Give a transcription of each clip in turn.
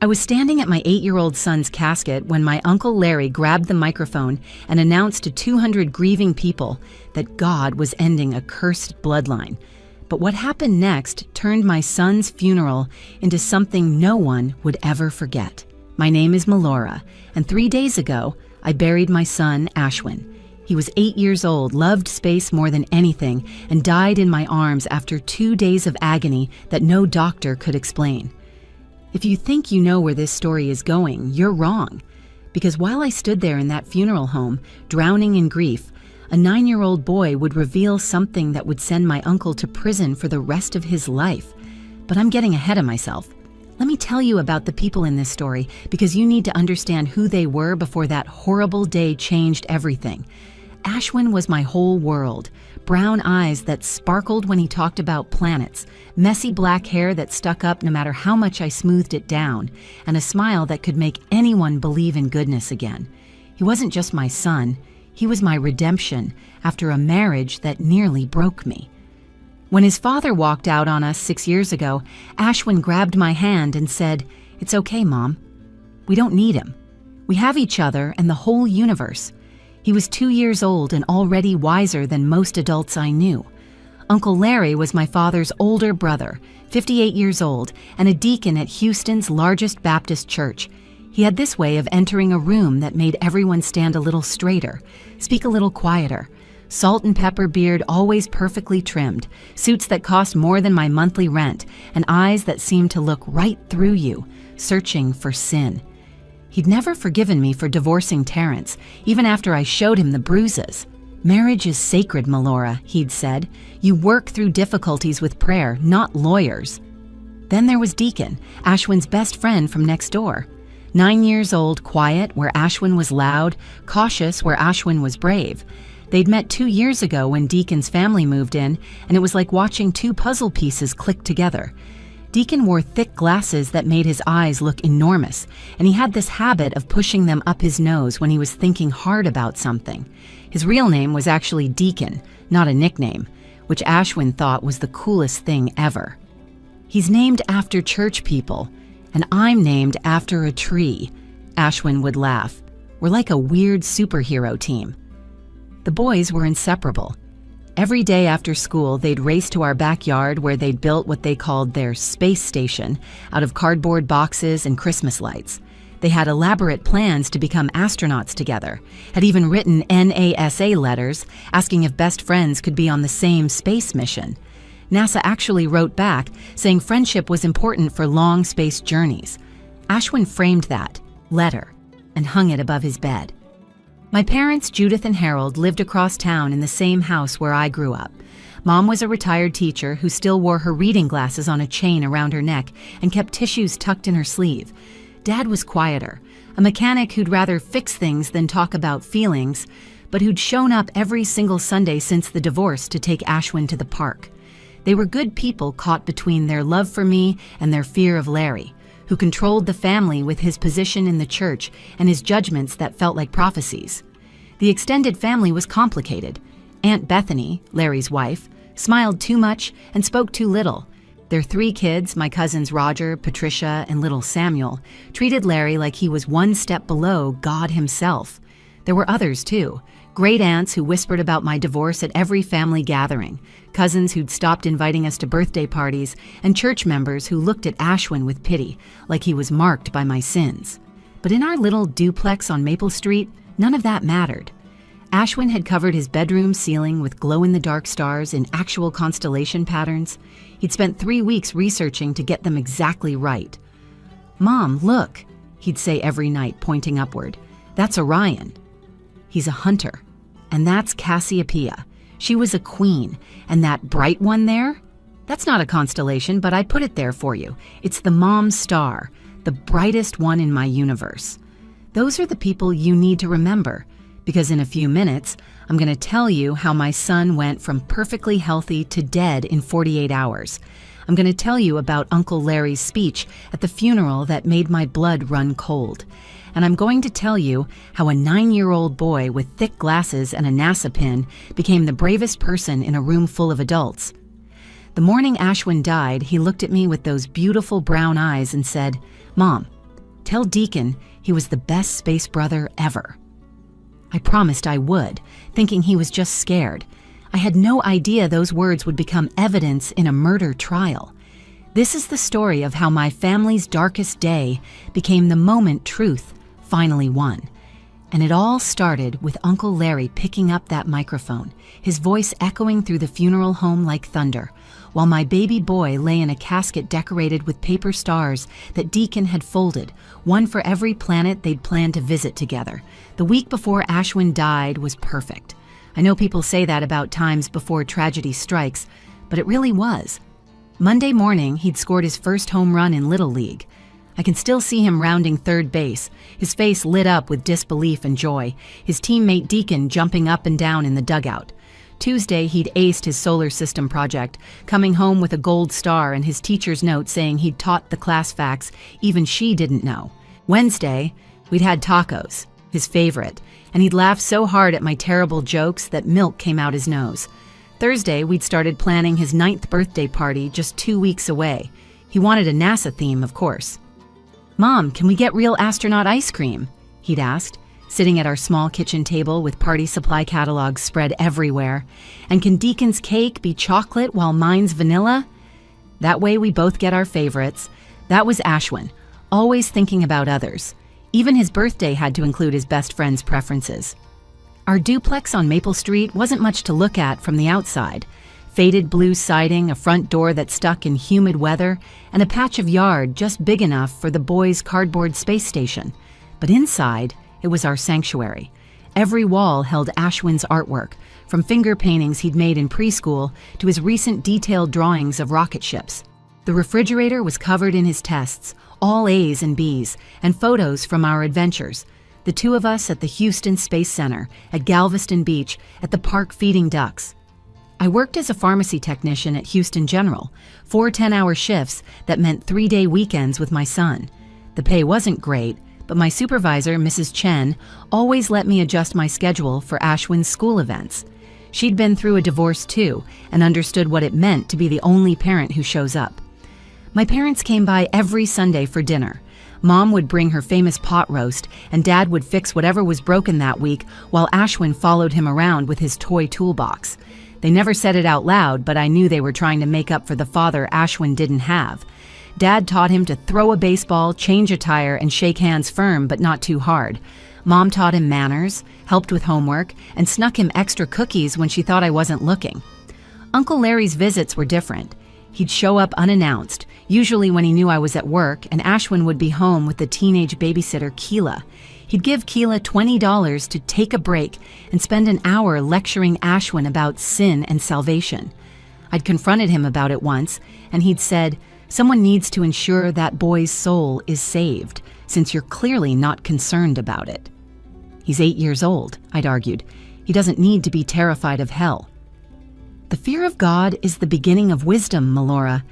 I was standing at my 8-year-old son's casket when my Uncle Larry grabbed the microphone and announced to 200 grieving people that God was ending a cursed bloodline. But what happened next turned my son's funeral into something no one would ever forget. My name is Melora, and 3 days ago, I buried my son, Ashwin. He was 8 years old, loved space more than anything, and died in my arms after 2 days of agony that no doctor could explain. If you think you know where this story is going, you're wrong. Because while I stood there in that funeral home, drowning in grief, a 9-year-old boy would reveal something that would send my uncle to prison for the rest of his life. But I'm getting ahead of myself. Let me tell you about the people in this story, because you need to understand who they were before that horrible day changed everything. Ashwin was my whole world. Brown eyes that sparkled when he talked about planets, messy black hair that stuck up no matter how much I smoothed it down, and a smile that could make anyone believe in goodness again. He wasn't just my son, he was my redemption after a marriage that nearly broke me. When his father walked out on us 6 years ago, Ashwin grabbed my hand and said, "It's okay, Mom. We don't need him. We have each other and the whole universe." He was 2 years old and already wiser than most adults I knew. Uncle Larry was my father's older brother, 58 years old, and a deacon at Houston's largest Baptist church. He had this way of entering a room that made everyone stand a little straighter, speak a little quieter. Salt and pepper beard always perfectly trimmed, suits that cost more than my monthly rent, and eyes that seemed to look right through you, searching for sin. He'd never forgiven me for divorcing Terrence, even after I showed him the bruises. "Marriage is sacred, Melora," he'd said. "You work through difficulties with prayer, not lawyers." Then there was Deacon, Ashwin's best friend from next door. 9 years old, quiet, where Ashwin was loud, cautious, where Ashwin was brave. They'd met 2 years ago when Deacon's family moved in, and it was like watching two puzzle pieces click together. Deacon wore thick glasses that made his eyes look enormous, and he had this habit of pushing them up his nose when he was thinking hard about something. His real name was actually Deacon, not a nickname, which Ashwin thought was the coolest thing ever. "He's named after church people, and I'm named after a tree," Ashwin would laugh. "We're like a weird superhero team." The boys were inseparable. Every day after school, they'd race to our backyard where they'd built what they called their space station out of cardboard boxes and Christmas lights. They had elaborate plans to become astronauts together, had even written NASA letters asking if best friends could be on the same space mission. NASA actually wrote back saying friendship was important for long space journeys. Ashwin framed that letter and hung it above his bed. My parents, Judith and Harold, lived across town in the same house where I grew up. Mom was a retired teacher who still wore her reading glasses on a chain around her neck and kept tissues tucked in her sleeve. Dad was quieter, a mechanic who'd rather fix things than talk about feelings, but who'd shown up every single Sunday since the divorce to take Ashwin to the park. They were good people caught between their love for me and their fear of Larry, who controlled the family with his position in the church and his judgments that felt like prophecies. The extended family was complicated. Aunt Bethany, Larry's wife, smiled too much and spoke too little. Their 3 kids, my cousins Roger, Patricia, and little Samuel, treated Larry like he was one step below God himself. There were others too. Great aunts who whispered about my divorce at every family gathering, cousins who'd stopped inviting us to birthday parties, and church members who looked at Ashwin with pity, like he was marked by my sins. But in our little duplex on Maple Street, none of that mattered. Ashwin had covered his bedroom ceiling with glow-in-the-dark stars in actual constellation patterns. He'd spent 3 weeks researching to get them exactly right. "Mom, look," he'd say every night, pointing upward. "That's Orion. He's a hunter. And that's Cassiopeia. She was a queen. And that bright one there? That's not a constellation, but I put it there for you. It's the mom star, the brightest one in my universe." Those are the people you need to remember, because in a few minutes, I'm going to tell you how my son went from perfectly healthy to dead in 48 hours. I'm going to tell you about Uncle Larry's speech at the funeral that made my blood run cold. And I'm going to tell you how a 9-year-old boy with thick glasses and a NASA pin became the bravest person in a room full of adults. The morning Ashwin died, he looked at me with those beautiful brown eyes and said, "Mom, Tell Deacon he was the best space brother ever." I promised I would, thinking he was just scared. I had no idea those words would become evidence in a murder trial. This is the story of how my family's darkest day became the moment truth finally won. And it all started with Uncle Larry picking up that microphone, his voice echoing through the funeral home like thunder, while my baby boy lay in a casket decorated with paper stars that Deacon had folded, one for every planet they'd planned to visit together. The week before Ashwin died was perfect. I know people say that about times before tragedy strikes, but it really was. Monday morning, he'd scored his first home run in Little League. I can still see him rounding third base, his face lit up with disbelief and joy, his teammate Deacon jumping up and down in the dugout. Tuesday, he'd aced his solar system project, coming home with a gold star and his teacher's note saying he'd taught the class facts even she didn't know. Wednesday, we'd had tacos, his favorite, and he'd laughed so hard at my terrible jokes that milk came out his nose. Thursday, we'd started planning his 9th birthday party just 2 weeks away. He wanted a NASA theme, of course. "Mom, can we get real astronaut ice cream?" he'd asked, sitting at our small kitchen table with party supply catalogs spread everywhere. "And can Deacon's cake be chocolate while mine's vanilla?" That way we both get our favorites. That was Ashwin, always thinking about others. Even his birthday had to include his best friend's preferences. Our duplex on Maple Street wasn't much to look at from the outside. Faded blue siding, a front door that stuck in humid weather, and a patch of yard just big enough for the boys' cardboard space station. But inside, it was our sanctuary. Every wall held Ashwin's artwork, from finger paintings he'd made in preschool to his recent detailed drawings of rocket ships. The refrigerator was covered in his tests, all A's and B's, and photos from our adventures. The two of us at the Houston Space Center, at Galveston Beach, at the park feeding ducks. I worked as a pharmacy technician at Houston General, 4 10-hour shifts that meant 3-day weekends with my son. The pay wasn't great, but my supervisor, Mrs. Chen, always let me adjust my schedule for Ashwin's school events. She'd been through a divorce too, and understood what it meant to be the only parent who shows up. My parents came by every Sunday for dinner. Mom would bring her famous pot roast, and Dad would fix whatever was broken that week while Ashwin followed him around with his toy toolbox. They never said it out loud, but I knew they were trying to make up for the father Ashwin didn't have. Dad taught him to throw a baseball, change a tire, and shake hands firm but not too hard. Mom taught him manners, helped with homework, and snuck him extra cookies when she thought I wasn't looking. Uncle Larry's visits were different. He'd show up unannounced, usually when he knew I was at work, and Ashwin would be home with the teenage babysitter, Keela. He'd give Keela $20 to take a break and spend an hour lecturing Ashwin about sin and salvation. I'd confronted him about it once, and he'd said, "Someone needs to ensure that boy's soul is saved, since you're clearly not concerned about it." "He's 8 years old," I'd argued. "He doesn't need to be terrified of hell." "The fear of God is the beginning of wisdom, Melora.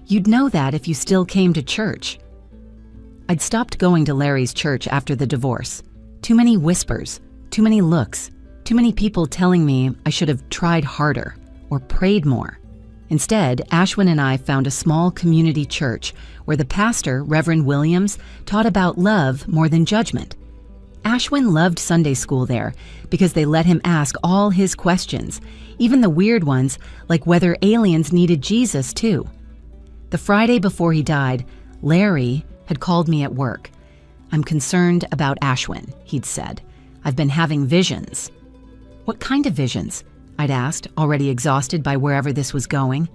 You'd know that if you still came to church." I'd stopped going to Larry's church after the divorce. Too many whispers, too many looks, too many people telling me I should have tried harder or prayed more. Instead, Ashwin and I found a small community church where the pastor, Reverend Williams, taught about love more than judgment. Ashwin loved Sunday school there because they let him ask all his questions, even the weird ones like whether aliens needed Jesus too. The Friday before he died, Larry had called me at work. "I'm concerned about Ashwin," he'd said. "I've been having visions." "What kind of visions?" I'd asked, already exhausted by wherever this was going.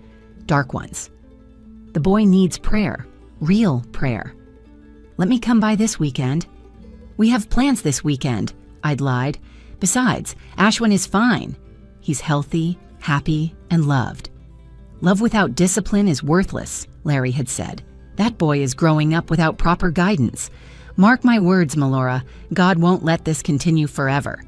"Dark ones." "The boy needs prayer, real prayer." "Let me come by this weekend." "We have plans this weekend," I'd lied. "Besides, Ashwin is fine. He's healthy, happy, and loved." "Love without discipline is worthless," Larry had said. "That boy is growing up without proper guidance. Mark my words, Melora, God won't let this continue forever."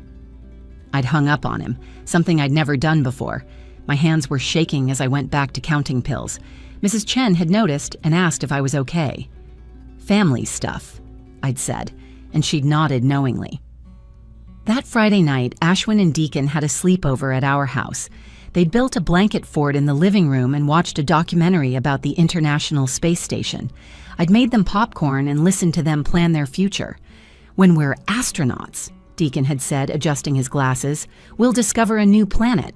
I'd hung up on him, something I'd never done before. My hands were shaking as I went back to counting pills. Mrs. Chen had noticed and asked if I was okay. "Family stuff," I'd said, and she'd nodded knowingly. That Friday night, Ashwin and Deacon had a sleepover at our house. They'd built a blanket fort in the living room and watched a documentary about the International Space Station. I'd made them popcorn and listened to them plan their future. "When we're astronauts," Deacon had said, adjusting his glasses, "we'll discover a new planet.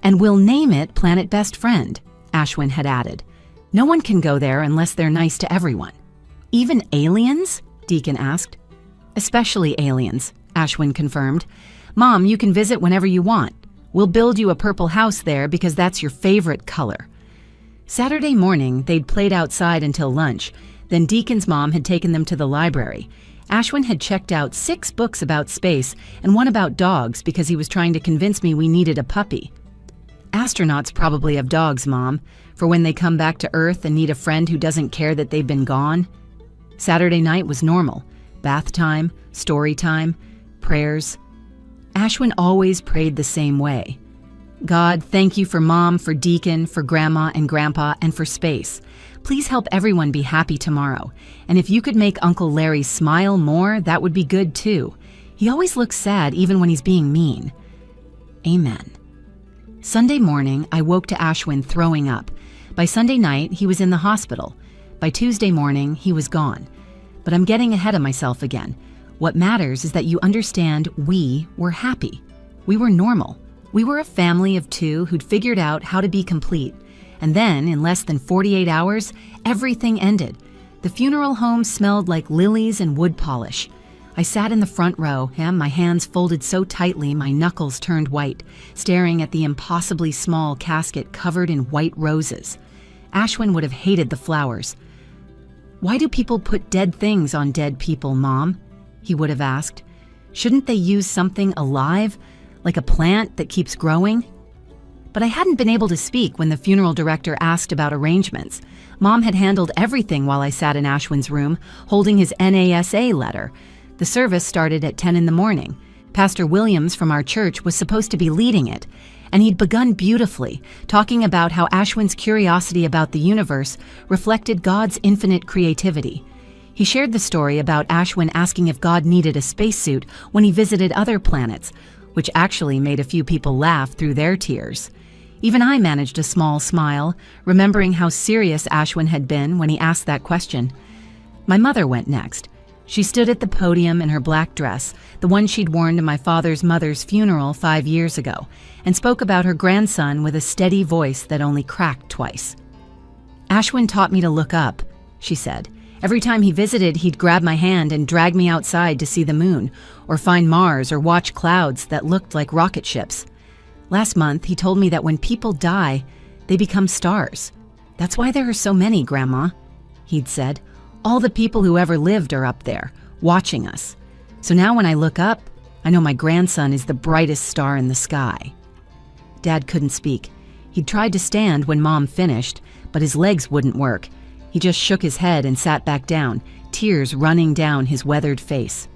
And we'll name it Planet Best Friend," Ashwin had added. "No one can go there unless they're nice to everyone." "Even aliens?" Deacon asked. "Especially aliens," Ashwin confirmed. "Mom, you can visit whenever you want. We'll build you a purple house there because that's your favorite color." Saturday morning, they'd played outside until lunch. Then Deacon's mom had taken them to the library. Ashwin had checked out 6 books about space and one about dogs because he was trying to convince me we needed a puppy. "Astronauts probably have dogs, Mom, for when they come back to Earth and need a friend who doesn't care that they've been gone." Saturday night was normal. Bath time, story time, prayers. Ashwin always prayed the same way. "God, thank you for Mom, for Deacon, for Grandma and Grandpa, and for space. Please help everyone be happy tomorrow. And if you could make Uncle Larry smile more, that would be good too. He always looks sad even when he's being mean. Amen." Sunday morning, I woke to Ashwin throwing up. By Sunday night, he was in the hospital. By Tuesday morning, he was gone. But I'm getting ahead of myself again. What matters is that you understand we were happy. We were normal. We were a family of 2 who'd figured out how to be complete. And then, in less than 48 hours, everything ended. The funeral home smelled like lilies and wood polish. I sat in the front row, and my hands folded so tightly my knuckles turned white, staring at the impossibly small casket covered in white roses. Ashwin would have hated the flowers. "Why do people put dead things on dead people, Mom?" he would have asked. "Shouldn't they use something alive, like a plant that keeps growing?" But I hadn't been able to speak when the funeral director asked about arrangements. Mom had handled everything while I sat in Ashwin's room, holding his NASA letter. The service started at 10 in the morning. Pastor Williams from our church was supposed to be leading it, and he'd begun beautifully, talking about how Ashwin's curiosity about the universe reflected God's infinite creativity. He shared the story about Ashwin asking if God needed a spacesuit when he visited other planets, which actually made a few people laugh through their tears. Even I managed a small smile, remembering how serious Ashwin had been when he asked that question. My mother went next. She stood at the podium in her black dress, the one she'd worn to my father's mother's funeral 5 years ago, and spoke about her grandson with a steady voice that only cracked twice. "Ashwin taught me to look up," she said. "Every time he visited, he'd grab my hand and drag me outside to see the moon, or find Mars, or watch clouds that looked like rocket ships. Last month, he told me that when people die, they become stars. That's why there are so many, Grandma," he'd said. "All the people who ever lived are up there, watching us. So now when I look up, I know my grandson is the brightest star in the sky." Dad couldn't speak. He'd tried to stand when Mom finished, but his legs wouldn't work. He just shook his head and sat back down, tears running down his weathered face.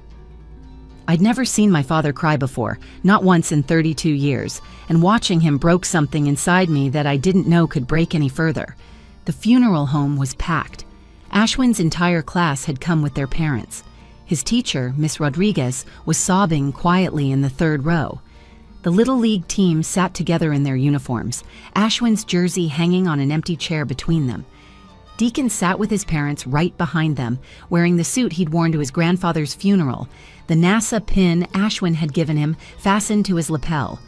I'd never seen my father cry before, not once in 32 years, and watching him broke something inside me that I didn't know could break any further. The funeral home was packed. Ashwin's entire class had come with their parents. His teacher, Miss Rodriguez, was sobbing quietly in the 3rd row. The Little League team sat together in their uniforms, Ashwin's jersey hanging on an empty chair between them. Deacon sat with his parents right behind them, wearing the suit he'd worn to his grandfather's funeral, the NASA pin Ashwin had given him fastened to his lapel.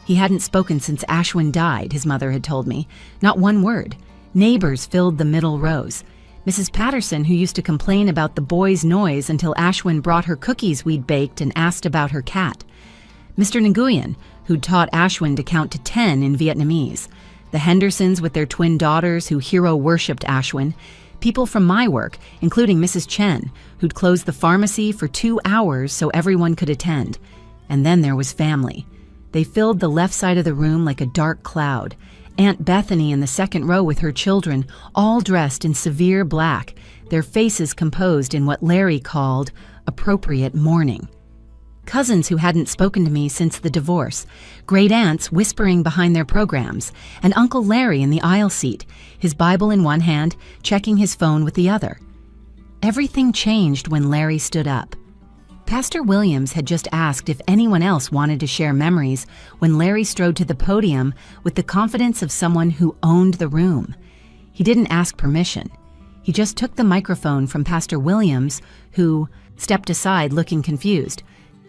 He hadn't spoken since Ashwin died, his mother had told me. Not one word. Neighbors filled the middle rows. Mrs. Patterson, who used to complain about the boys' noise until Ashwin brought her cookies we'd baked and asked about her cat. Mr. Nguyen, who'd taught Ashwin to count to 10 in Vietnamese. The Hendersons with their twin daughters who hero-worshipped Ashwin. People from my work, including Mrs. Chen, who'd closed the pharmacy for 2 hours so everyone could attend. And then there was family. They filled the left side of the room like a dark cloud. Aunt Bethany in the 2nd row with her children, all dressed in severe black, their faces composed in what Larry called appropriate mourning. Cousins who hadn't spoken to me since the divorce, great aunts whispering behind their programs, and Uncle Larry in the aisle seat, his Bible in one hand, checking his phone with the other. Everything changed when Larry stood up. Pastor Williams had just asked if anyone else wanted to share memories when Larry strode to the podium with the confidence of someone who owned the room. He didn't ask permission. He just took the microphone from Pastor Williams, who stepped aside looking confused.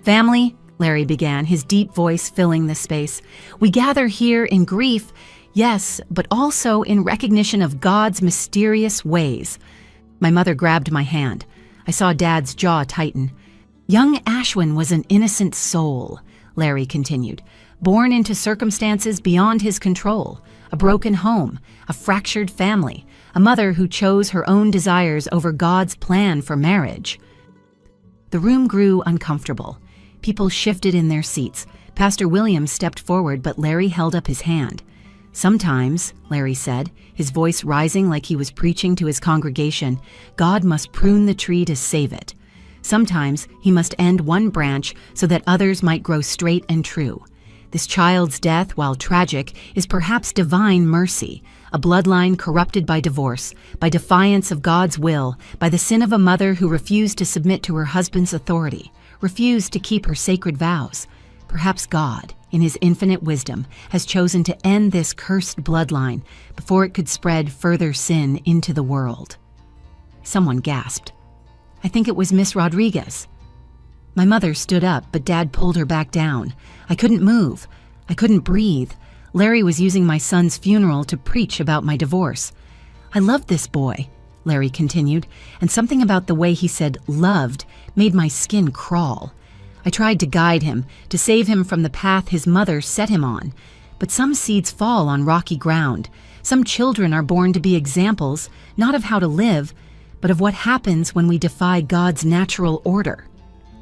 "Family," Larry began, his deep voice filling the space, "we gather here in grief, yes, but also in recognition of God's mysterious ways." My mother grabbed my hand. I saw Dad's jaw tighten. "Young Ashwin was an innocent soul," Larry continued, "born into circumstances beyond his control, a broken home, a fractured family, a mother who chose her own desires over God's plan for marriage." The room grew uncomfortable. People shifted in their seats. Pastor Williams stepped forward, but Larry held up his hand. "Sometimes," Larry said, his voice rising like he was preaching to his congregation, "God must prune the tree to save it. Sometimes he must end one branch so that others might grow straight and true. This child's death, while tragic, is perhaps divine mercy, a bloodline corrupted by divorce, by defiance of God's will, by the sin of a mother who refused to submit to her husband's authority, refused to keep her sacred vows. Perhaps God, in his infinite wisdom, has chosen to end this cursed bloodline before it could spread further sin into the world." Someone gasped. "I think it was Miss Rodriguez." My mother stood up, but Dad pulled her back down. I couldn't move. I couldn't breathe. Larry was using my son's funeral to preach about my divorce. "I loved this boy," Larry continued, and something about the way he said "loved" made my skin crawl. I tried to guide him, to save him from the path his mother set him on. But some seeds fall on rocky ground. Some children are born to be examples, not of how to live, but of what happens when we defy God's natural order.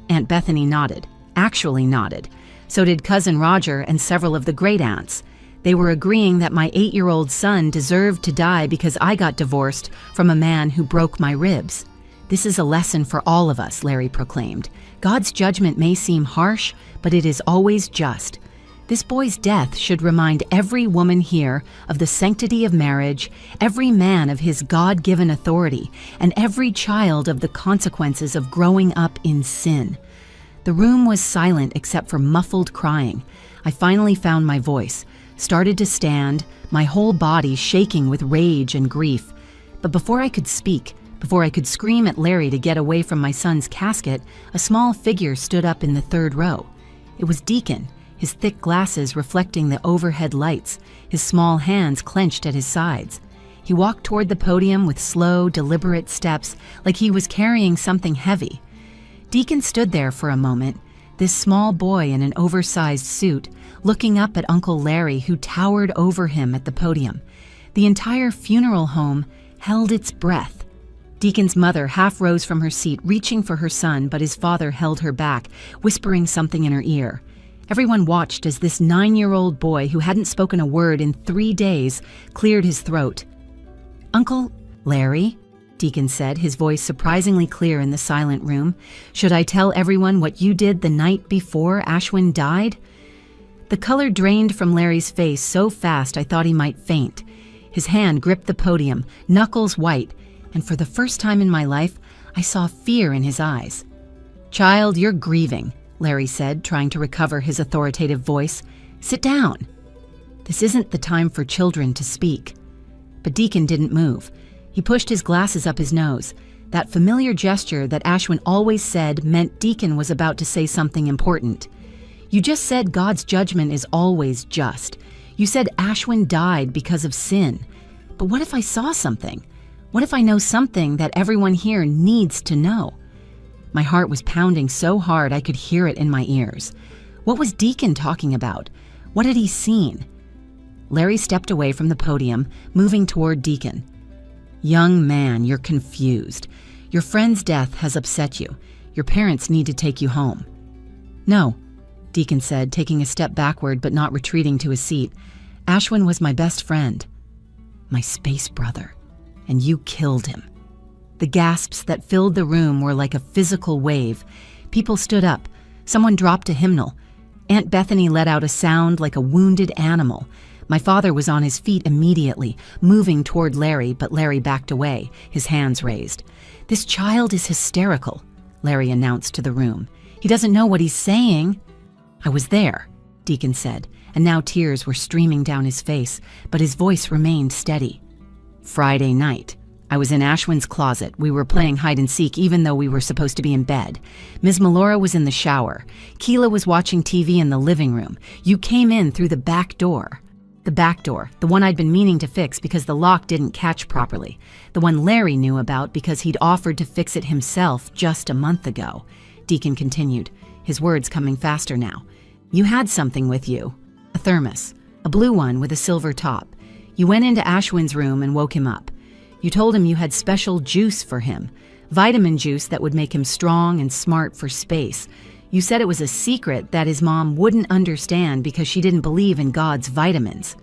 Aunt Bethany nodded, actually nodded. So did Cousin Roger and several of the great-aunts. They were agreeing that my 8-year-old son deserved to die because I got divorced from a man who broke my ribs. "This is a lesson for all of us," Larry proclaimed. "God's judgment may seem harsh, but it is always just. This boy's death should remind every woman here of the sanctity of marriage, every man of his God-given authority, and every child of the consequences of growing up in sin." The room was silent except for muffled crying. I finally found my voice, started to stand, my whole body shaking with rage and grief. But before I could speak, before I could scream at Larry to get away from my son's casket, a small figure stood up in the third row. It was Deacon, his thick glasses reflecting the overhead lights, his small hands clenched at his sides. He walked toward the podium with slow, deliberate steps, like he was carrying something heavy. Deacon stood there for a moment, this small boy in an oversized suit, looking up at Uncle Larry, who towered over him at the podium. The entire funeral home held its breath. Deacon's mother half rose from her seat, reaching for her son, but his father held her back, whispering something in her ear. Everyone watched as this 9-year-old boy, who hadn't spoken a word in 3 days, cleared his throat. "Uncle Larry," Deacon said, his voice surprisingly clear in the silent room, "should I tell everyone what you did the night before Ashwin died?" The color drained from Larry's face so fast I thought he might faint. His hand gripped the podium, knuckles white, and for the first time in my life, I saw fear in his eyes. "Child, you're grieving," Larry said, trying to recover his authoritative voice. "Sit down." "This isn't the time for children to speak." But Deacon didn't move. He pushed his glasses up his nose. That familiar gesture that Ashwin always said meant Deacon was about to say something important. "You just said God's judgment is always just. You said Ashwin died because of sin. But what if I saw something? What if I know something that everyone here needs to know?" My heart was pounding so hard I could hear it in my ears. What was Deacon talking about? What had he seen? Larry stepped away from the podium, moving toward Deacon. "Young man, you're confused. Your friend's death has upset you. Your parents need to take you home." "No," Deacon said, taking a step backward but not retreating to his seat. "Ashwin was my best friend. My space brother. And you killed him." The gasps that filled the room were like a physical wave. People stood up. Someone dropped a hymnal. Aunt Bethany let out a sound like a wounded animal. My father was on his feet immediately, moving toward Larry, but Larry backed away, his hands raised. "This child is hysterical," Larry announced to the room. He doesn't know what he's saying." "I was there," Deacon said, and now tears were streaming down his face, but his voice remained steady. "Friday night. I was in Ashwin's closet. We were playing hide and seek even though we were supposed to be in bed. Ms. Melora was in the shower. Keela was watching TV in the living room. You came in through the back door." The back door, the one I'd been meaning to fix because the lock didn't catch properly. The one Larry knew about because he'd offered to fix it himself just a month ago. Deacon continued, his words coming faster now. "You had something with you. A thermos. A blue one with a silver top. You went into Ashwin's room and woke him up. You told him you had special juice for him. Vitamin juice that would make him strong and smart for space. You said it was a secret that his mom wouldn't understand because she didn't believe in God's vitamins."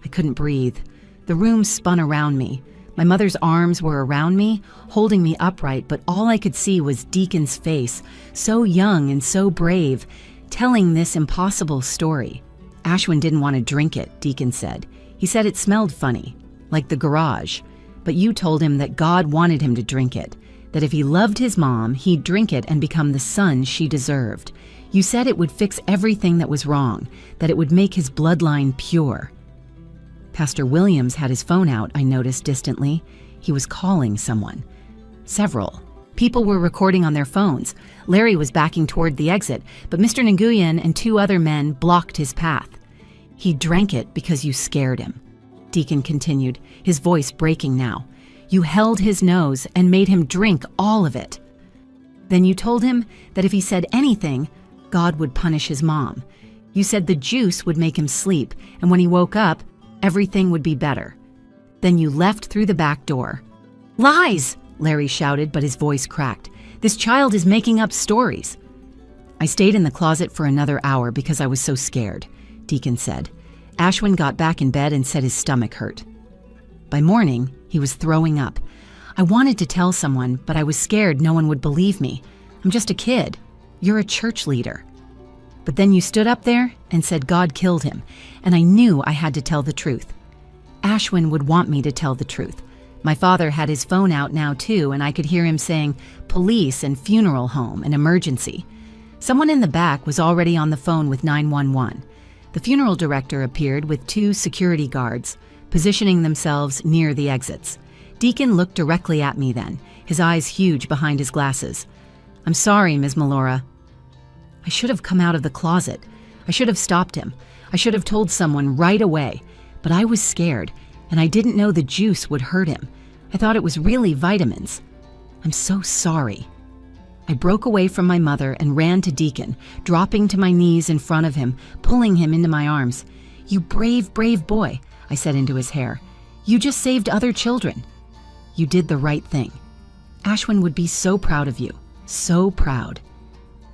I couldn't breathe. The room spun around me. My mother's arms were around me, holding me upright, but all I could see was Deacon's face, so young and so brave, telling this impossible story. "Ashwin didn't want to drink it," Deacon said. "He said it smelled funny, like the garage. But you told him that God wanted him to drink it, that if he loved his mom, he'd drink it and become the son she deserved. You said it would fix everything that was wrong, that it would make his bloodline pure." Pastor Williams had his phone out, I noticed distantly. He was calling someone. Several. People were recording on their phones. Larry was backing toward the exit, but Mr. Nguyen and 2 other men blocked his path. "He drank it because you scared him," Deacon continued, his voice breaking now. "You held his nose and made him drink all of it. Then you told him that if he said anything, God would punish his mom. You said the juice would make him sleep, and when he woke up, everything would be better. Then you left through the back door." "Lies!" Larry shouted, but his voice cracked. "This child is making up stories." "I stayed in the closet for another hour because I was so scared," Deacon said. Ashwin got back in bed and said his stomach hurt. By morning, he was throwing up. "I wanted to tell someone, but I was scared no one would believe me. I'm just a kid. You're a church leader." But then you stood up there and said God killed him, and I knew I had to tell the truth. Ashwin would want me to tell the truth. My father had his phone out now too, and I could hear him saying police and funeral home and emergency. Someone in the back was already on the phone with 911. The funeral director appeared with 2 security guards, positioning themselves near the exits. Deacon looked directly at me then, his eyes huge behind his glasses. "I'm sorry, Ms. Melora." I should have come out of the closet. I should have stopped him. I should have told someone right away. But I was scared, and I didn't know the juice would hurt him. I thought it was really vitamins. "I'm so sorry." I broke away from my mother and ran to Deacon, dropping to my knees in front of him, pulling him into my arms. "You brave, brave boy," I said into his hair. "You just saved other children. You did the right thing. Ashwin would be so proud of you, so proud."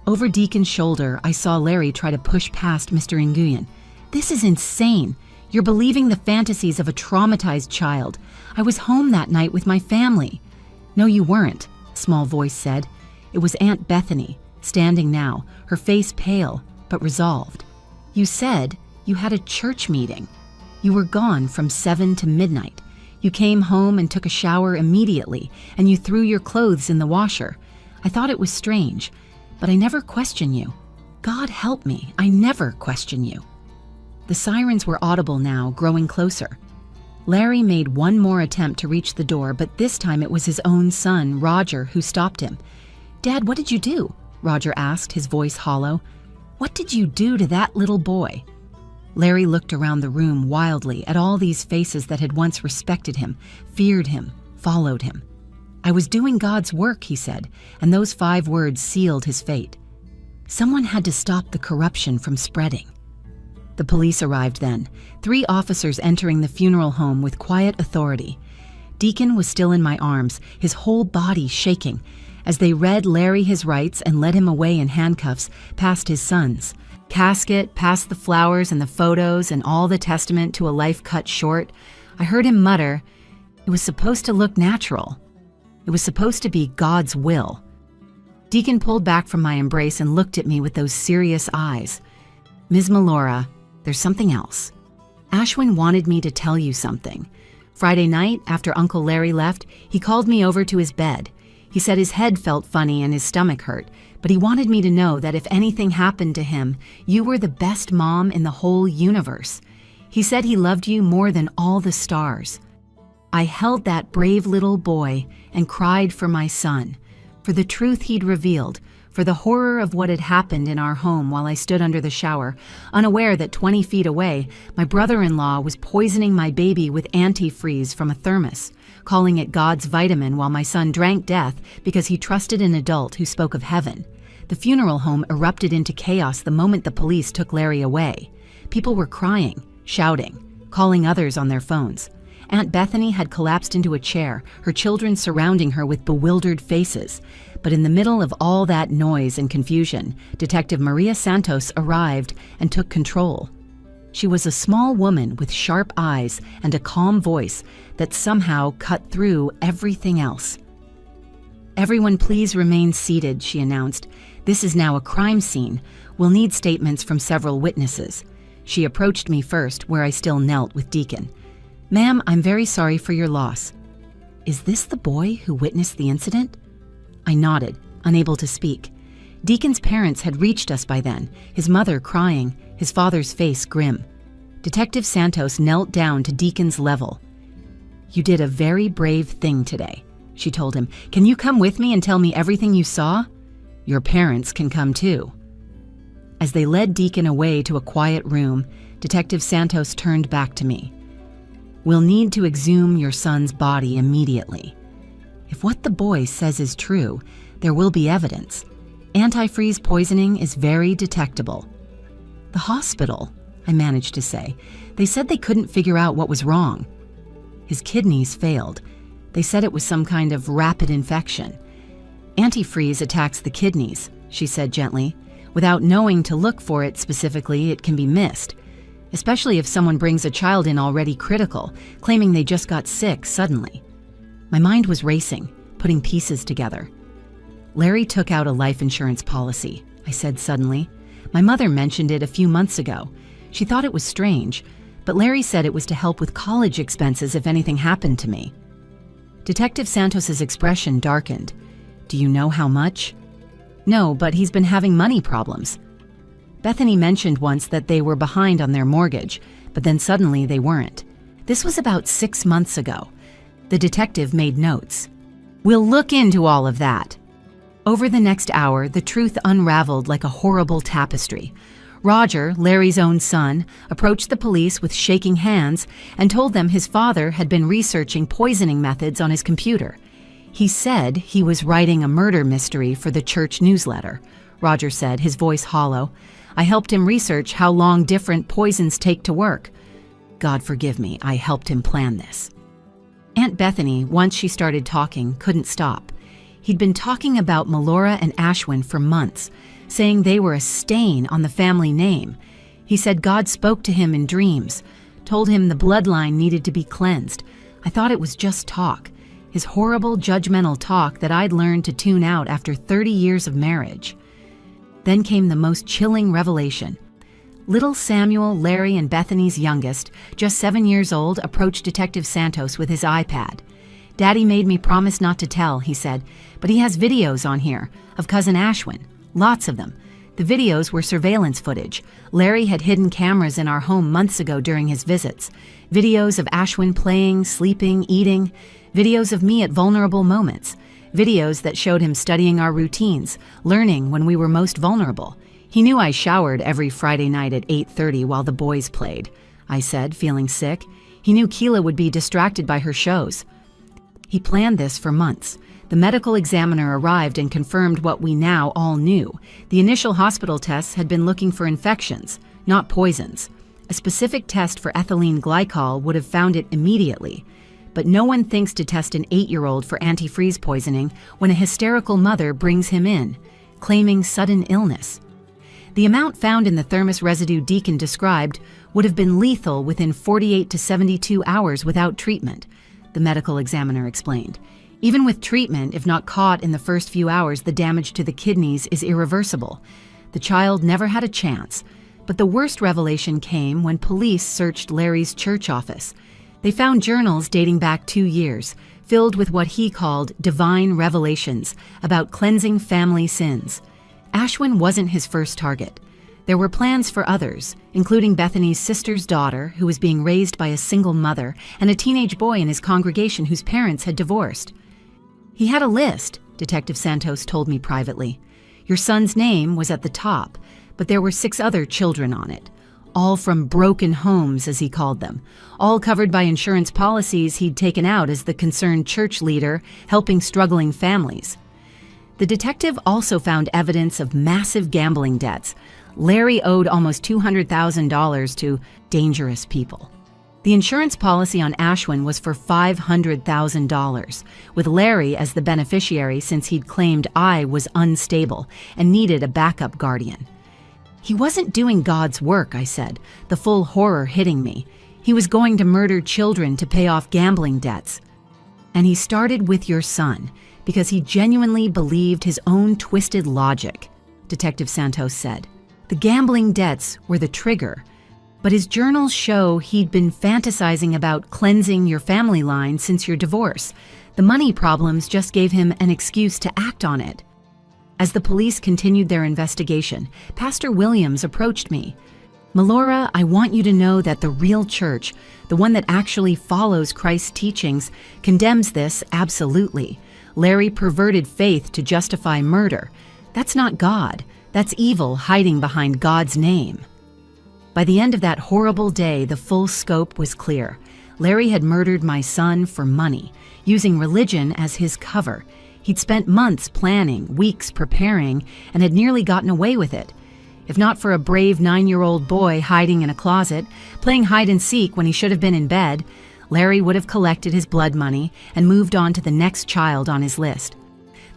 Over Deacon's shoulder, I saw Larry try to push past Mr. Nguyen. "This is insane. You're believing the fantasies of a traumatized child. I was home that night with my family." "No, you weren't," a small voice said. It was Aunt Bethany, standing now, her face pale, but resolved. "You said you had a church meeting. You were gone from 7 to midnight. You came home and took a shower immediately, and you threw your clothes in the washer. I thought it was strange, but I never question you. God help me, I never question you." The sirens were audible now, growing closer. Larry made one more attempt to reach the door, but this time it was his own son, Roger, who stopped him. "Dad, what did you do?" Roger asked, his voice hollow. "What did you do to that little boy?" Larry looked around the room wildly at all these faces that had once respected him, feared him, followed him. "I was doing God's work," he said, and those 5 words sealed his fate. Someone had to stop the corruption from spreading. The police arrived then, 3 officers entering the funeral home with quiet authority. Deacon was still in my arms, his whole body shaking, as they read Larry his rights and led him away in handcuffs past his sons. Casket, past the flowers and the photos and all the testament to a life cut short. I heard him mutter, "It was supposed to look natural. It was supposed to be God's will." Deacon pulled back from my embrace and looked at me with those serious eyes. "Ms. Melora, there's something else. Ashwin wanted me to tell you something. Friday night, after Uncle Larry left, he called me over to his bed. He said his head felt funny and his stomach hurt, but he wanted me to know that if anything happened to him, you were the best mom in the whole universe. He said he loved you more than all the stars. I held that brave little boy and cried for my son, for the truth he'd revealed, for the horror of what had happened in our home while I stood under the shower, unaware that 20 feet away, my brother-in-law was poisoning my baby with antifreeze from a thermos, calling it God's vitamin while my son drank death because he trusted an adult who spoke of heaven. The funeral home erupted into chaos the moment the police took Larry away. People were crying, shouting, calling others on their phones. Aunt Bethany had collapsed into a chair, her children surrounding her with bewildered faces. But in the middle of all that noise and confusion, Detective Maria Santos arrived and took control. She was a small woman with sharp eyes and a calm voice that somehow cut through everything else. "Everyone please remain seated," she announced. "This is now a crime scene. We'll need statements from several witnesses." She approached me first, where I still knelt with Deacon. "Ma'am, I'm very sorry for your loss." "Is this the boy who witnessed the incident?" I nodded, unable to speak. Deacon's parents had reached us by then, his mother crying, his father's face grim. Detective Santos knelt down to Deacon's level. "You did a very brave thing today," she told him. "Can you come with me and tell me everything you saw? Your parents can come too." As they led Deacon away to a quiet room, Detective Santos turned back to me. "We'll need to exhume your son's body immediately. If what the boy says is true, there will be evidence. Antifreeze poisoning is very detectable." "The hospital," I managed to say. "They said they couldn't figure out what was wrong." "His kidneys failed. They said it was some kind of rapid infection." "Antifreeze attacks the kidneys," she said gently. "Without knowing to look for it specifically, it can be missed. Especially if someone brings a child in already critical, claiming they just got sick suddenly." My mind was racing, putting pieces together. "Larry took out a life insurance policy," I said suddenly. "My mother mentioned it a few months ago. She thought it was strange, but Larry said it was to help with college expenses if anything happened to me." Detective Santos's expression darkened. "Do you know how much?" "No, but he's been having money problems." Bethany mentioned once that they were behind on their mortgage, but then suddenly they weren't. This was about 6 months ago. The detective made notes. "We'll look into all of that." Over the next hour, the truth unraveled like a horrible tapestry. Roger, Larry's own son, approached the police with shaking hands and told them his father had been researching poisoning methods on his computer. He said he was writing a murder mystery for the church newsletter. Roger said, his voice hollow. "I helped him research how long different poisons take to work. God forgive me, I helped him plan this." Aunt Bethany, once she started talking, couldn't stop. He'd been talking about Melora and Ashwin for months, saying they were a stain on the family name. He said God spoke to him in dreams, told him the bloodline needed to be cleansed. I thought it was just talk, his horrible, judgmental talk that I'd learned to tune out after 30 years of marriage. Then came the most chilling revelation. Little Samuel, Larry and Bethany's youngest, just 7 years old, approached Detective Santos with his iPad. "Daddy made me promise not to tell," he said, "but he has videos on here of cousin Ashwin. Lots of them. The videos were surveillance footage. Larry had hidden cameras in our home months ago during his visits. Videos of Ashwin playing, sleeping, eating. Videos of me at vulnerable moments. Videos that showed him studying our routines, learning when we were most vulnerable. He knew I showered every Friday night at 8:30 while the boys played," I said, feeling sick. He knew Keela would be distracted by her shows. He planned this for months. The medical examiner arrived and confirmed what we now all knew. The initial hospital tests had been looking for infections, not poisons. A specific test for ethylene glycol would have found it immediately. But no one thinks to test an 8-year-old for antifreeze poisoning when a hysterical mother brings him in, claiming sudden illness. The amount found in the thermos residue Deacon described would have been lethal within 48 to 72 hours without treatment, the medical examiner explained. Even with treatment, if not caught in the first few hours, the damage to the kidneys is irreversible. The child never had a chance. But the worst revelation came when police searched Larry's church office. They found journals dating back 2 years, filled with what he called divine revelations about cleansing family sins. Ashwin wasn't his first target. There were plans for others, including Bethany's sister's daughter, who was being raised by a single mother, and a teenage boy in his congregation whose parents had divorced. He had a list, Detective Santos told me privately. Your son's name was at the top, but there were 6 other children on it, all from broken homes, as he called them, all covered by insurance policies he'd taken out as the concerned church leader helping struggling families. The detective also found evidence of massive gambling debts. Larry owed almost $200,000 to dangerous people. The insurance policy on Ashwin was for $500,000, with Larry as the beneficiary since he'd claimed I was unstable and needed a backup guardian. He wasn't doing God's work, I said, the full horror hitting me. He was going to murder children to pay off gambling debts. And he started with your son because he genuinely believed his own twisted logic, Detective Santos said. The gambling debts were the trigger, but his journals show he'd been fantasizing about cleansing your family line since your divorce. The money problems just gave him an excuse to act on it. As the police continued their investigation, Pastor Williams approached me. Melora, I want you to know that the real church, the one that actually follows Christ's teachings, condemns this absolutely. Larry perverted faith to justify murder. That's not God. That's evil hiding behind God's name. By the end of that horrible day, the full scope was clear. Larry had murdered my son for money, using religion as his cover. He'd spent months planning, weeks preparing, and had nearly gotten away with it. If not for a brave 9-year-old boy hiding in a closet, playing hide-and-seek when he should have been in bed, Larry would have collected his blood money and moved on to the next child on his list.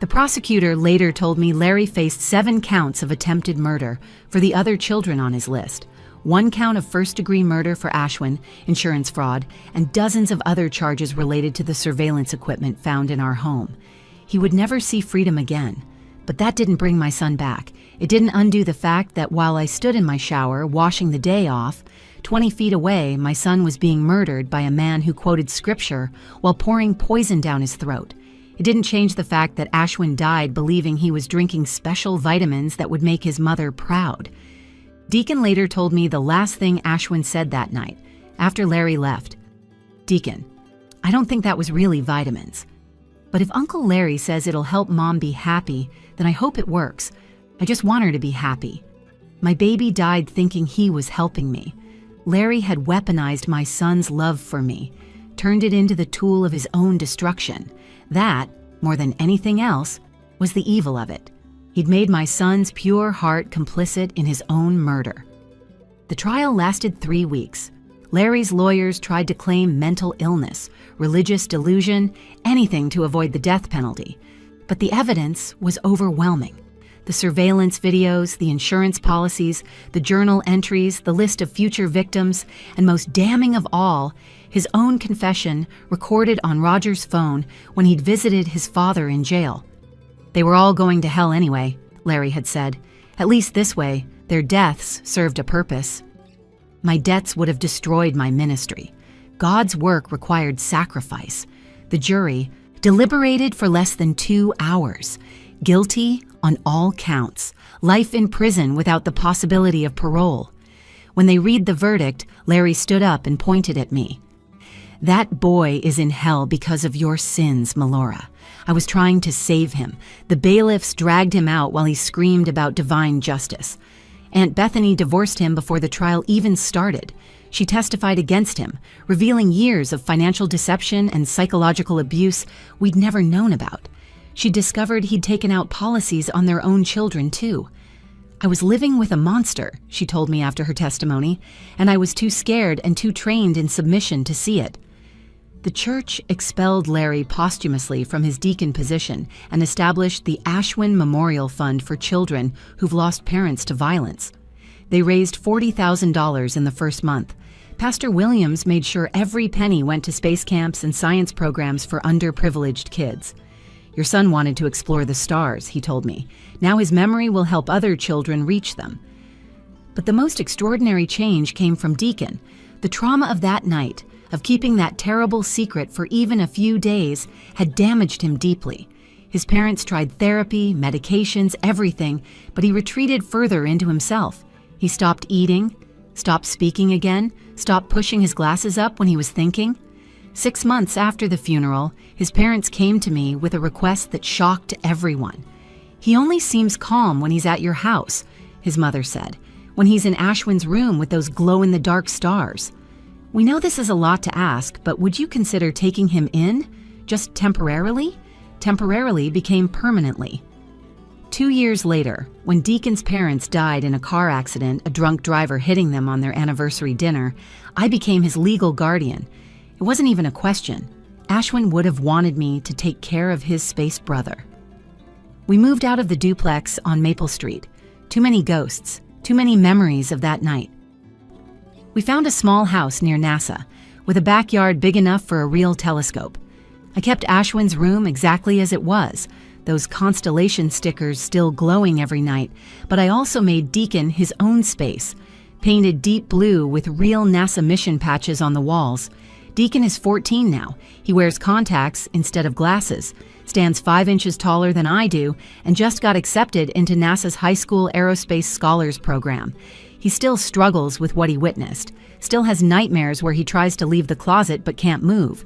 The prosecutor later told me Larry faced 7 counts of attempted murder for the other children on his list, 1 count of first-degree murder for Ashwin, insurance fraud, and dozens of other charges related to the surveillance equipment found in our home. He would never see freedom again. But that didn't bring my son back. It didn't undo the fact that while I stood in my shower, washing the day off, 20 feet away, my son was being murdered by a man who quoted scripture while pouring poison down his throat. It didn't change the fact that Ashwin died believing he was drinking special vitamins that would make his mother proud. Deacon later told me the last thing Ashwin said that night, after Larry left. Deacon, I don't think that was really vitamins. But if Uncle Larry says it'll help Mom be happy, then I hope it works. I just want her to be happy. My baby died thinking he was helping me. Larry had weaponized my son's love for me, turned it into the tool of his own destruction. That, more than anything else, was the evil of it. He'd made my son's pure heart complicit in his own murder. The trial lasted 3 weeks. Larry's lawyers tried to claim mental illness, religious delusion, anything to avoid the death penalty. But the evidence was overwhelming. The surveillance videos, the insurance policies, the journal entries, the list of future victims, and most damning of all, his own confession recorded on Roger's phone when he'd visited his father in jail. They were all going to hell anyway, Larry had said. At least this way, their deaths served a purpose. My debts would have destroyed my ministry. God's work required sacrifice. The jury deliberated for less than 2 hours. Guilty on all counts. Life in prison without the possibility of parole. When they read the verdict, Larry stood up and pointed at me. That boy is in hell because of your sins, Melora. I was trying to save him. The bailiffs dragged him out while he screamed about divine justice. Aunt Bethany divorced him before the trial even started. She testified against him, revealing years of financial deception and psychological abuse we'd never known about. She discovered he'd taken out policies on their own children, too. I was living with a monster, she told me after her testimony, and I was too scared and too trained in submission to see it. The church expelled Larry posthumously from his deacon position and established the Ashwin Memorial Fund for children who've lost parents to violence. They raised $40,000 in the first month. Pastor Williams made sure every penny went to space camps and science programs for underprivileged kids. Your son wanted to explore the stars, he told me. Now his memory will help other children reach them. But the most extraordinary change came from Deacon. The trauma of that night, of keeping that terrible secret for even a few days had damaged him deeply. His parents tried therapy, medications, everything, but he retreated further into himself. He stopped eating, stopped speaking again, stopped pushing his glasses up when he was thinking. 6 months after the funeral, his parents came to me with a request that shocked everyone. "He only seems calm when he's at your house," his mother said, "when he's in Ashwin's room with those glow-in-the-dark stars." We know this is a lot to ask, but would you consider taking him in? Just temporarily? Temporarily became permanently. 2 years later, when Deacon's parents died in a car accident, a drunk driver hitting them on their anniversary dinner, I became his legal guardian. It wasn't even a question. Ashwin would have wanted me to take care of his space brother. We moved out of the duplex on Maple Street. Too many ghosts, too many memories of that night. We found a small house near NASA, with a backyard big enough for a real telescope. I kept Ashwin's room exactly as it was, those constellation stickers still glowing every night, but I also made Deacon his own space, painted deep blue with real NASA mission patches on the walls. Deacon is 14 now. He wears contacts instead of glasses, stands 5 inches taller than I do, and just got accepted into NASA's High School Aerospace Scholars Program. He still struggles with what he witnessed, still has nightmares where he tries to leave the closet but can't move.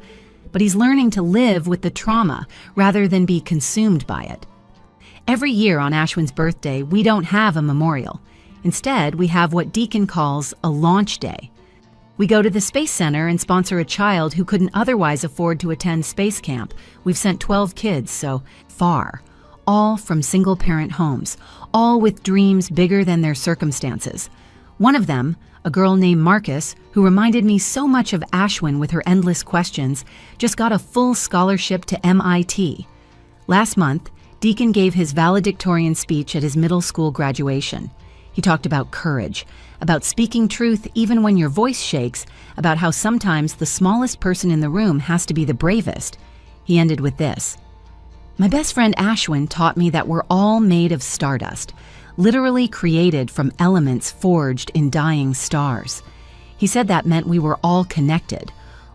But he's learning to live with the trauma rather than be consumed by it. Every year on Ashwin's birthday, we don't have a memorial. Instead, we have what Deacon calls a launch day. We go to the Space Center and sponsor a child who couldn't otherwise afford to attend space camp. We've sent 12 kids so far, all from single-parent homes, all with dreams bigger than their circumstances. One of them, a girl named Marcus, who reminded me so much of Ashwin with her endless questions, just got a full scholarship to MIT. Last month, Deacon gave his valedictorian speech at his middle school graduation. He talked about courage, about speaking truth even when your voice shakes, about how sometimes the smallest person in the room has to be the bravest. He ended with this: "My best friend Ashwin taught me that we're all made of stardust, literally created from elements forged in dying stars. He said that meant we were all connected,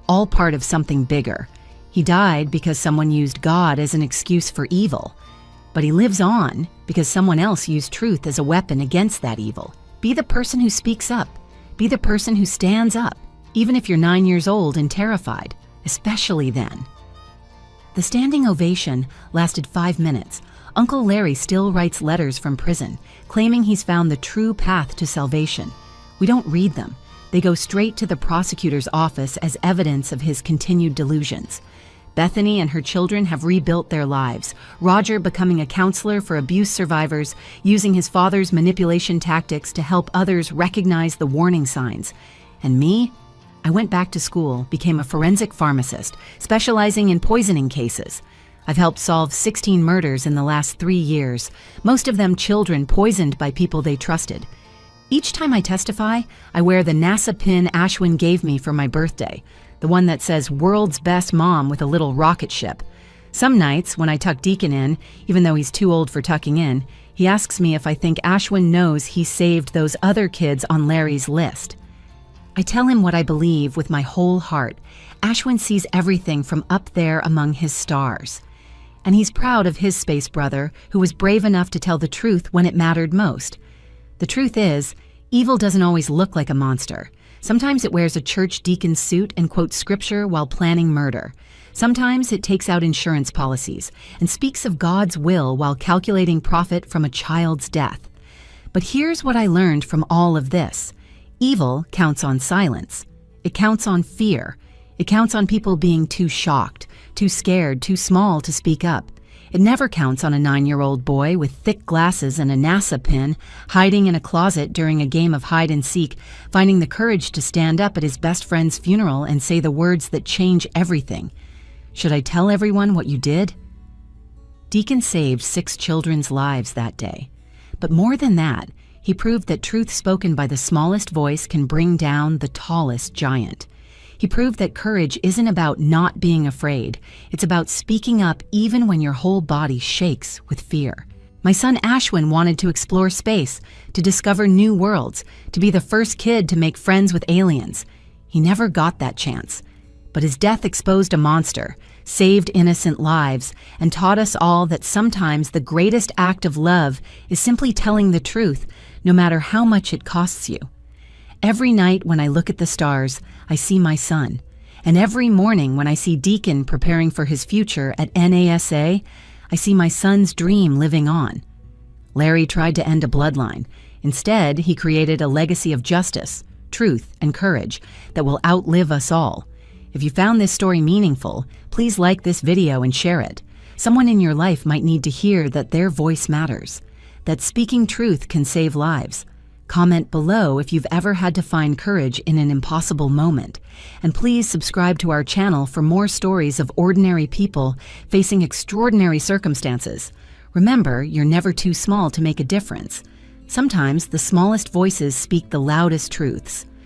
all part of something bigger. He died because someone used God as an excuse for evil. But he lives on because someone else used truth as a weapon against that evil. Be the person who speaks up. Be the person who stands up, even if you're 9 years old and terrified, especially then." The standing ovation lasted 5 minutes. Uncle Larry still writes letters from prison, claiming he's found the true path to salvation. We don't read them. They go straight to the prosecutor's office as evidence of his continued delusions. Bethany and her children have rebuilt their lives, Roger becoming a counselor for abuse survivors, using his father's manipulation tactics to help others recognize the warning signs. And me? I went back to school, became a forensic pharmacist, specializing in poisoning cases. I've helped solve 16 murders in the last 3 years, most of them children poisoned by people they trusted. Each time I testify, I wear the NASA pin Ashwin gave me for my birthday, the one that says "World's Best Mom" with a little rocket ship. Some nights, when I tuck Deacon in, even though he's too old for tucking in, he asks me if I think Ashwin knows he saved those other kids on Larry's list. I tell him what I believe with my whole heart. Ashwin sees everything from up there among his stars. And he's proud of his space brother, who was brave enough to tell the truth when it mattered most. The truth is, evil doesn't always look like a monster. Sometimes it wears a church deacon's suit and quotes scripture while planning murder. Sometimes it takes out insurance policies and speaks of God's will while calculating profit from a child's death. But here's what I learned from all of this. Evil counts on silence. It counts on fear. It counts on people being too shocked, too scared, too small to speak up. It never counts on a 9-year-old boy with thick glasses and a NASA pin, hiding in a closet during a game of hide and seek, finding the courage to stand up at his best friend's funeral and say the words that change everything. Should I tell everyone what you did? Deacon saved 6 children's lives that day. But more than that, he proved that truth spoken by the smallest voice can bring down the tallest giant. He proved that courage isn't about not being afraid. It's about speaking up even when your whole body shakes with fear. My son Ashwin wanted to explore space, to discover new worlds, to be the first kid to make friends with aliens. He never got that chance. But his death exposed a monster, saved innocent lives, and taught us all that sometimes the greatest act of love is simply telling the truth, no matter how much it costs you. Every night when I look at the stars, I see my son. And every morning when I see Deacon preparing for his future at NASA, I see my son's dream living on. Larry tried to end a bloodline. Instead, he created a legacy of justice, truth, and courage that will outlive us all. If you found this story meaningful, please like this video and share it. Someone in your life might need to hear that their voice matters, that speaking truth can save lives. Comment below if you've ever had to find courage in an impossible moment. And please subscribe to our channel for more stories of ordinary people facing extraordinary circumstances. Remember, you're never too small to make a difference. Sometimes the smallest voices speak the loudest truths.